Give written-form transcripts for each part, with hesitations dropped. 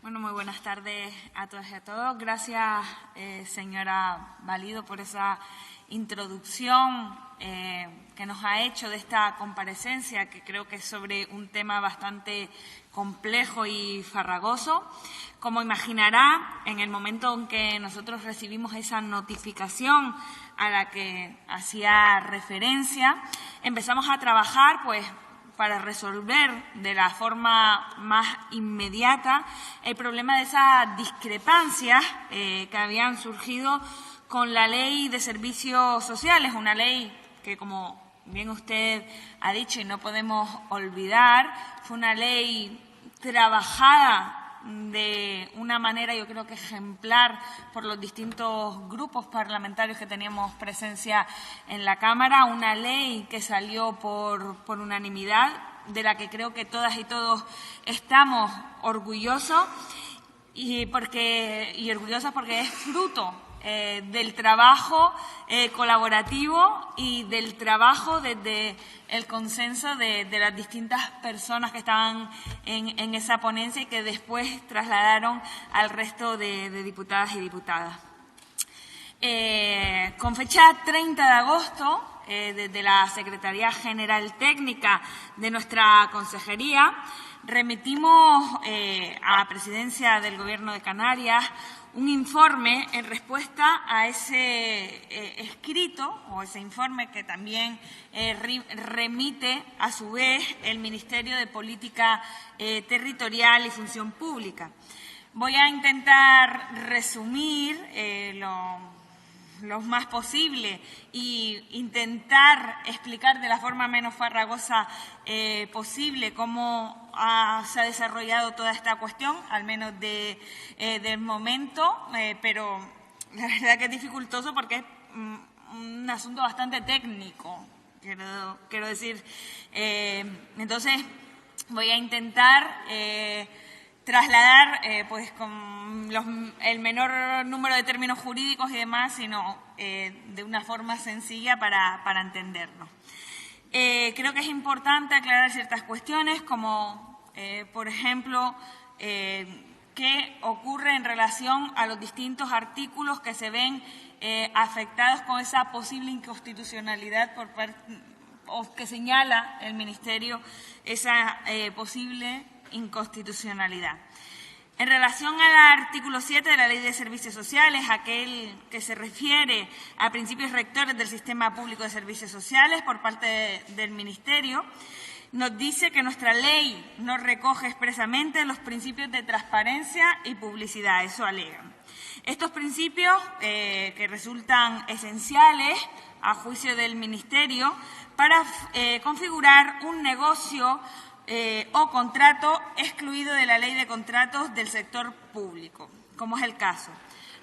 Bueno, muy buenas tardes a todas y a todos. Gracias, señora Valido, por esa introducción que nos ha hecho de esta comparecencia, que creo que es sobre un tema bastante complejo y farragoso. Como imaginará, en el momento en que nosotros recibimos esa notificación a la que hacía referencia, empezamos a trabajar, para resolver de la forma más inmediata el problema de esas discrepancias que habían surgido con la Ley de Servicios Sociales, una ley que, como bien usted ha dicho y no podemos olvidar, fue una ley trabajada de una manera, yo creo que ejemplar, por los distintos grupos parlamentarios que teníamos presencia en la Cámara, una ley que salió por unanimidad, de la que creo que todas y todos estamos orgullosos y orgullosas porque es fruto del trabajo colaborativo y del trabajo desde el consenso de las distintas personas que estaban en esa ponencia y que después trasladaron al resto de diputadas y diputadas. Con fecha 30 de agosto, desde la Secretaría General Técnica de nuestra Consejería, remitimos a la Presidencia del Gobierno de Canarias un informe en respuesta a ese escrito o ese informe que también remite a su vez el Ministerio de Política Territorial y Función Pública. Voy a intentar resumir lo más posible e intentar explicar de la forma menos farragosa posible cómo se ha desarrollado toda esta cuestión, al menos del momento, pero la verdad que es dificultoso porque es un asunto bastante técnico, quiero decir. Entonces, voy a intentar trasladar con el menor número de términos jurídicos y demás, sino de una forma sencilla para entendernos. Creo que es importante aclarar ciertas cuestiones, como, por ejemplo, qué ocurre en relación a los distintos artículos que se ven afectados con esa posible inconstitucionalidad por parte, o que señala el Ministerio esa posible inconstitucionalidad. En relación al artículo 7 de la Ley de Servicios Sociales, aquel que se refiere a principios rectores del Sistema Público de Servicios Sociales por parte del Ministerio, nos dice que nuestra ley no recoge expresamente los principios de transparencia y publicidad, eso alegan. Estos principios que resultan esenciales, a juicio del Ministerio, para configurar un negocio o contrato excluido de la Ley de Contratos del sector público, como es el caso.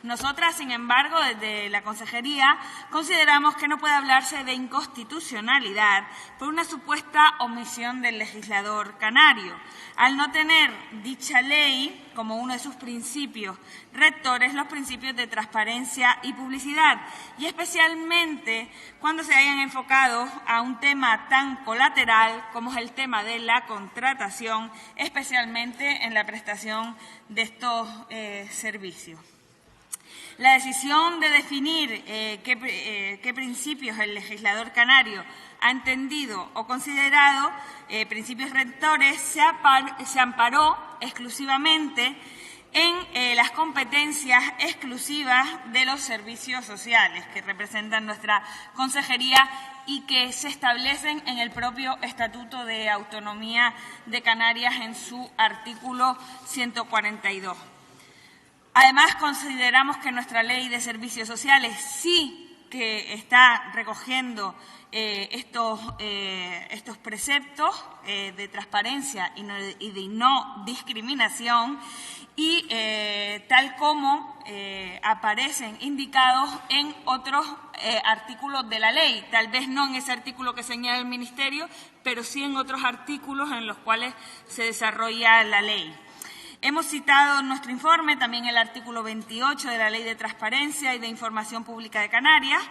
Nosotras, sin embargo, desde la Consejería consideramos que no puede hablarse de inconstitucionalidad por una supuesta omisión del legislador canario, al no tener dicha ley como uno de sus principios rectores los principios de transparencia y publicidad, y especialmente cuando se hayan enfocado a un tema tan colateral como es el tema de la contratación, especialmente en la prestación de estos servicios. La decisión de definir qué principios el legislador canario ha entendido o considerado principios rectores se amparó exclusivamente en las competencias exclusivas de los servicios sociales que representan nuestra Consejería y que se establecen en el propio Estatuto de Autonomía de Canarias en su artículo 142. Además, consideramos que nuestra Ley de Servicios Sociales sí que está recogiendo estos preceptos de transparencia y de no discriminación y tal como aparecen indicados en otros artículos de la ley, tal vez no en ese artículo que señala el Ministerio, pero sí en otros artículos en los cuales se desarrolla la ley. Hemos citado en nuestro informe también el artículo 28 de la Ley de Transparencia y de Información Pública de Canarias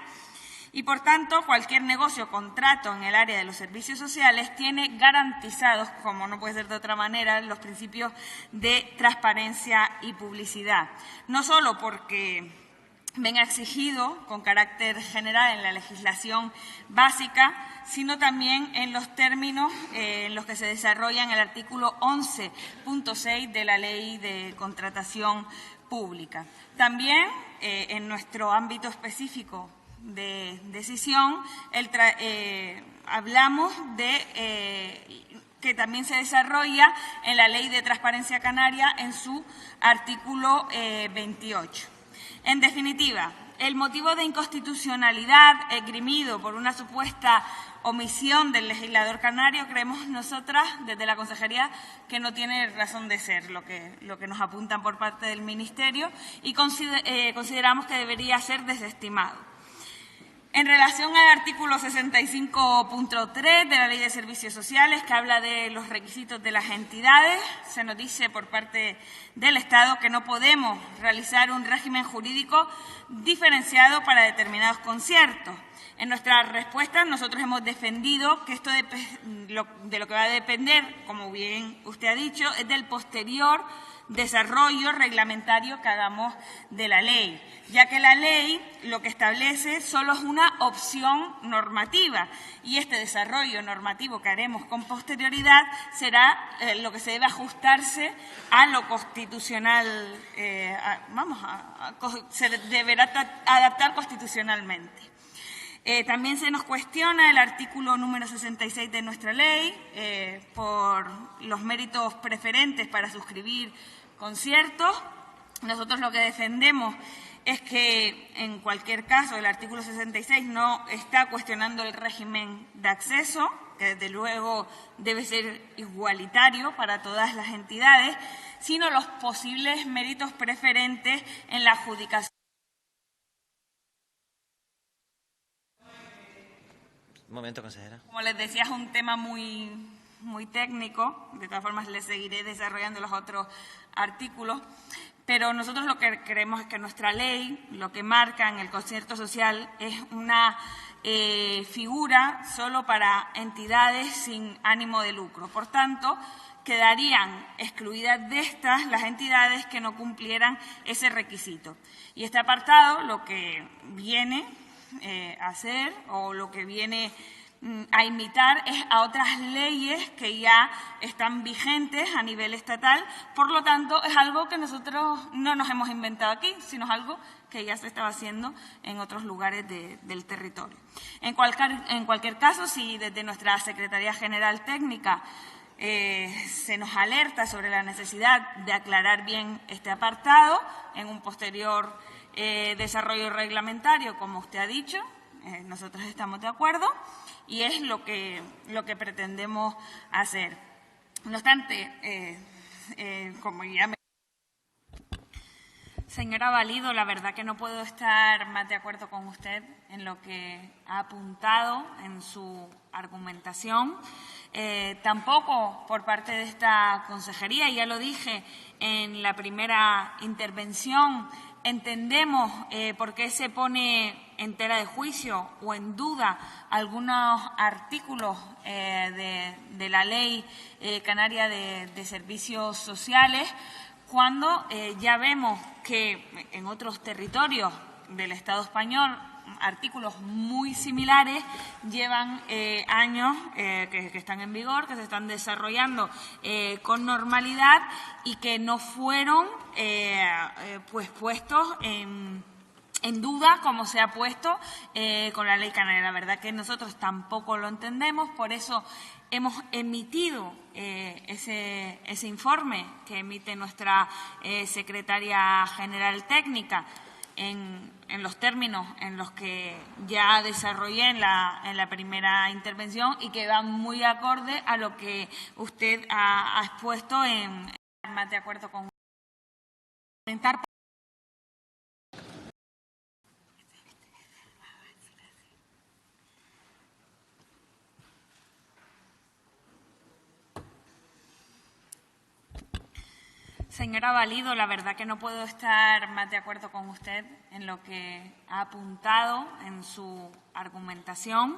Y, por tanto, cualquier negocio o contrato en el área de los servicios sociales tiene garantizados, como no puede ser de otra manera, los principios de transparencia y publicidad. No solo porque venga exigido con carácter general en la legislación básica, sino también en los términos en los que se desarrolla en el artículo 11.6 de la Ley de Contratación Pública. También en nuestro ámbito específico de decisión, hablamos de que también se desarrolla en la Ley de Transparencia Canaria en su artículo 28. En definitiva, el motivo de inconstitucionalidad esgrimido por una supuesta omisión del legislador canario, creemos nosotras desde la Consejería que no tiene razón de ser lo que nos apuntan por parte del Ministerio, y consideramos que debería ser desestimado. En relación al artículo 65.3 de la Ley de Servicios Sociales, que habla de los requisitos de las entidades, se nos dice por parte del Estado que no podemos realizar un régimen jurídico diferenciado para determinados conciertos. En nuestra respuesta nosotros hemos defendido que esto de lo que va a depender, como bien usted ha dicho, es del posterior desarrollo reglamentario que hagamos de la ley, ya que la ley lo que establece solo es una opción normativa y este desarrollo normativo que haremos con posterioridad será lo que se debe ajustarse a lo constitucional, se deberá adaptar constitucionalmente. También se nos cuestiona el artículo número 66 de nuestra ley por los méritos preferentes para suscribir conciertos. Nosotros lo que defendemos es que, en cualquier caso, el artículo 66 no está cuestionando el régimen de acceso, que desde luego debe ser igualitario para todas las entidades, sino los posibles méritos preferentes en la adjudicación. Un momento, consejera. Como les decía, es un tema muy técnico. De todas formas, les seguiré desarrollando los otros artículos. Pero nosotros lo que creemos es que nuestra ley, lo que marca en el concierto social, es una figura solo para entidades sin ánimo de lucro. Por tanto, quedarían excluidas de estas las entidades que no cumplieran ese requisito. Y este apartado lo que viene hacer o lo que viene a imitar es a otras leyes que ya están vigentes a nivel estatal. Por lo tanto, es algo que nosotros no nos hemos inventado aquí, sino es algo que ya se estaba haciendo en otros lugares del territorio. En cualquier caso, si desde nuestra Secretaría General Técnica se nos alerta sobre la necesidad de aclarar bien este apartado en un posterior desarrollo reglamentario, como usted ha dicho, nosotros estamos de acuerdo y es lo que pretendemos hacer. No obstante, como ya me... Señora Valido, la verdad que no puedo estar más de acuerdo con usted en lo que ha apuntado en su argumentación. Tampoco por parte de esta consejería, ya lo dije en la primera intervención, entendemos por qué se pone en tela de juicio o en duda algunos artículos de la Ley Canaria de Servicios Sociales, cuando ya vemos que en otros territorios del Estado español artículos muy similares llevan años que están en vigor, que se están desarrollando con normalidad y que no fueron puestos en duda como se ha puesto con la Ley Canaria. La verdad que nosotros tampoco lo entendemos, por eso hemos emitido ese informe que emite nuestra Secretaria General Técnica en los términos en los que ya desarrollé en la primera intervención y que van muy acorde a lo que usted ha expuesto más de acuerdo con Señora Valido, la verdad que no puedo estar más de acuerdo con usted en lo que ha apuntado en su argumentación.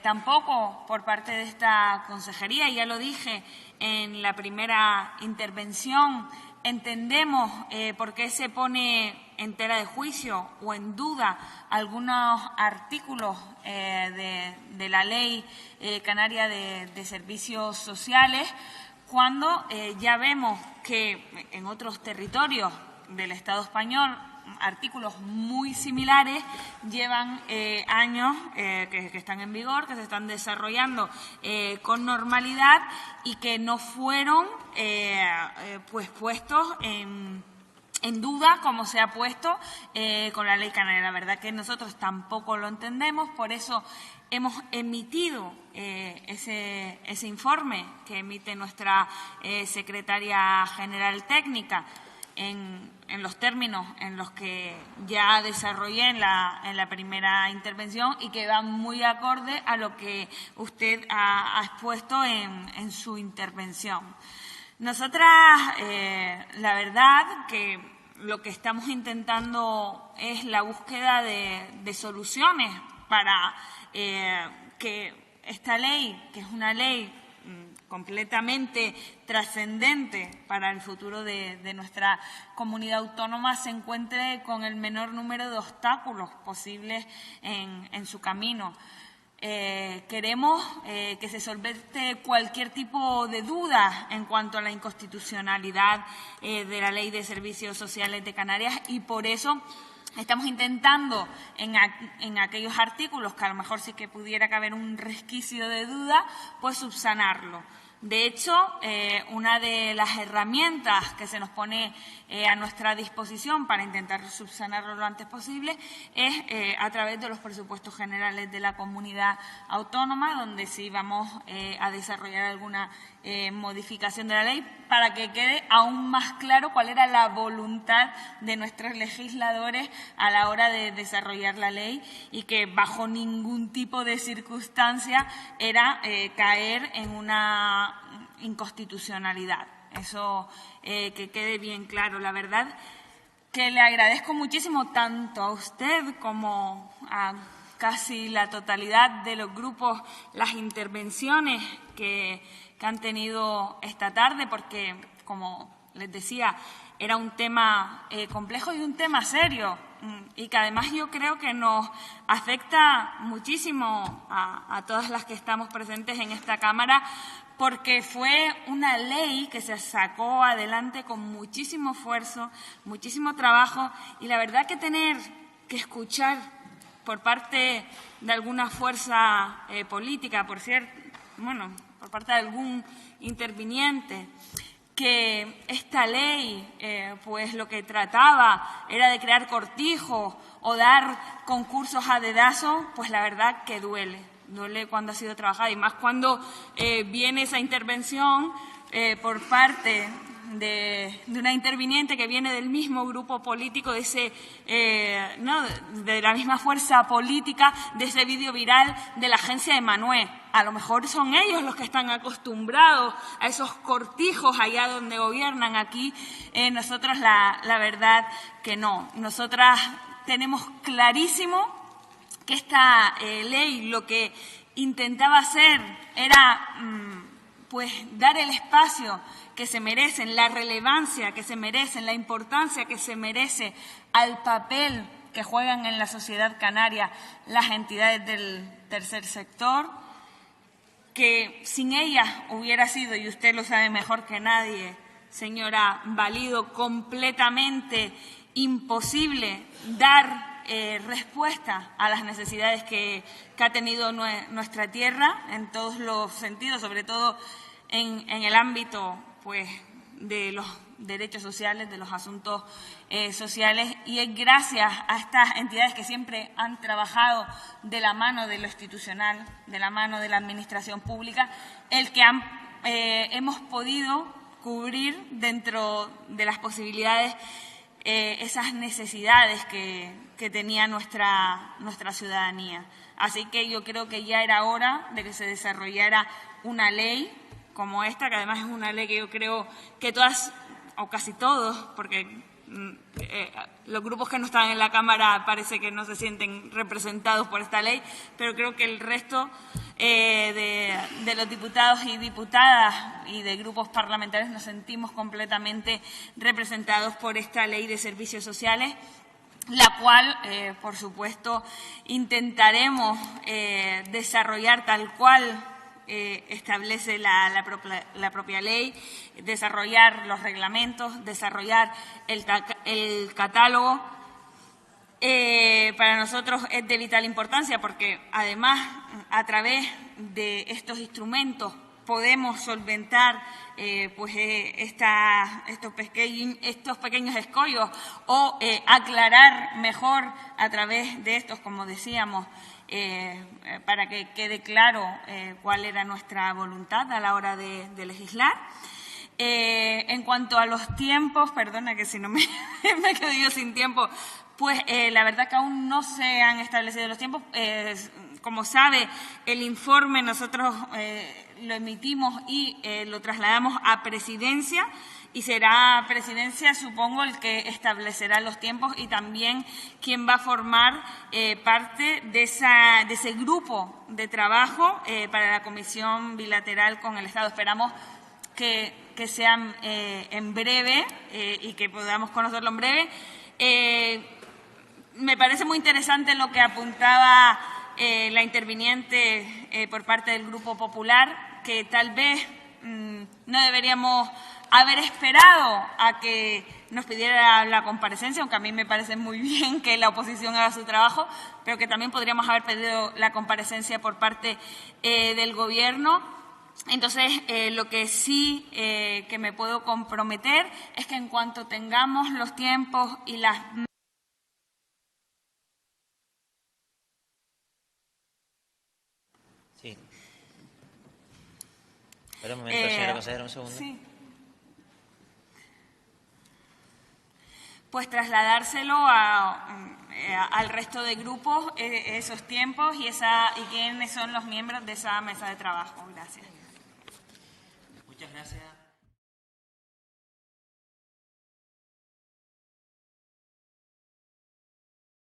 Tampoco por parte de esta consejería, ya lo dije en la primera intervención, entendemos por qué se pone en tela de juicio o en duda algunos artículos de la Ley Canaria de Servicios Sociales, cuando ya vemos que en otros territorios del Estado español artículos muy similares llevan años que están en vigor, que se están desarrollando con normalidad y que no fueron pues puestos en duda como se ha puesto con la Ley Canaria. La verdad que nosotros tampoco lo entendemos, por eso hemos emitido ese informe que emite nuestra secretaria general técnica en los términos en los que ya desarrollé en la primera intervención y que va muy acorde a lo que usted ha expuesto en su intervención. Nosotras, la verdad que lo que estamos intentando es la búsqueda de soluciones para que esta ley, que es una ley completamente trascendente para el futuro de nuestra comunidad autónoma, se encuentre con el menor número de obstáculos posibles en su camino. Queremos que se solvente cualquier tipo de duda en cuanto a la inconstitucionalidad de la Ley de Servicios Sociales de Canarias y por eso estamos intentando en aquellos artículos que a lo mejor sí que pudiera caber un resquicio de duda, pues subsanarlo. De hecho, una de las herramientas que se nos pone a nuestra disposición para intentar subsanarlo lo antes posible es a través de los presupuestos generales de la comunidad autónoma, donde sí vamos a desarrollar alguna modificación de la ley para que quede aún más claro cuál era la voluntad de nuestros legisladores a la hora de desarrollar la ley y que bajo ningún tipo de circunstancia era caer en una inconstitucionalidad. Eso que quede bien claro. La verdad que le agradezco muchísimo tanto a usted como a casi la totalidad de los grupos las intervenciones que han tenido esta tarde, porque, como les decía, era un tema complejo y un tema serio y que además yo creo que nos afecta muchísimo a todas las que estamos presentes en esta Cámara, porque fue una ley que se sacó adelante con muchísimo esfuerzo, muchísimo trabajo y la verdad que tener que escuchar por parte de alguna fuerza política, por parte de algún interviniente, que esta ley pues lo que trataba era de crear cortijos o dar concursos a dedazo, pues la verdad que duele cuando ha sido trabajada y más cuando viene esa intervención por parte de una interviniente que viene del mismo grupo político, de la misma fuerza política, de ese vídeo viral de la agencia de Manuel. A lo mejor son ellos los que están acostumbrados a esos cortijos allá donde gobiernan. Aquí nosotras la verdad que no. Nosotras tenemos clarísimo que esta ley lo que intentaba hacer era pues dar el espacio que se merecen, la relevancia que se merecen, la importancia que se merece al papel que juegan en la sociedad canaria las entidades del tercer sector, que sin ellas hubiera sido, y usted lo sabe mejor que nadie, señora Valido, completamente imposible dar respuesta a las necesidades que ha tenido nuestra tierra en todos los sentidos, sobre todo en el ámbito pues de los derechos sociales, de los asuntos sociales, y es gracias a estas entidades que siempre han trabajado de la mano de lo institucional, de la mano de la administración pública, el que hemos podido cubrir dentro de las posibilidades esas necesidades que tenía nuestra ciudadanía. Así que yo creo que ya era hora de que se desarrollara una ley como esta, que además es una ley que yo creo que todas o casi todos, porque los grupos que no están en la Cámara parece que no se sienten representados por esta ley, pero creo que el resto de los diputados y diputadas y de grupos parlamentarios nos sentimos completamente representados por esta ley de servicios sociales, la cual, por supuesto, intentaremos desarrollar tal cual establece la propia ley, desarrollar los reglamentos, desarrollar el catálogo. Para nosotros es de vital importancia porque, además, a través de estos instrumentos podemos solventar estos pequeños escollos o aclarar mejor a través de estos, como decíamos, para que quede claro cuál era nuestra voluntad a la hora de legislar. En cuanto a los tiempos, perdona que si no me quedo yo sin tiempo, pues la verdad que aún no se han establecido los tiempos. Como sabe, el informe nosotros lo emitimos y lo trasladamos a Presidencia, y será Presidencia, supongo, el que establecerá los tiempos y también quien va a formar parte de ese grupo de trabajo para la Comisión Bilateral con el Estado. Esperamos que sean en breve y que podamos conocerlo en breve. Me parece muy interesante lo que apuntaba la interviniente por parte del Grupo Popular, que tal vez no deberíamos haber esperado a que nos pidiera la comparecencia, aunque a mí me parece muy bien que la oposición haga su trabajo, pero que también podríamos haber pedido la comparecencia por parte del Gobierno. Entonces, lo que sí que me puedo comprometer es que en cuanto tengamos los tiempos y las... Sí. Espera un momento, señora consejera, un segundo. Sí. Pues trasladárselo al resto de grupos, esos tiempos y quiénes son los miembros de esa mesa de trabajo. Gracias. Muchas gracias.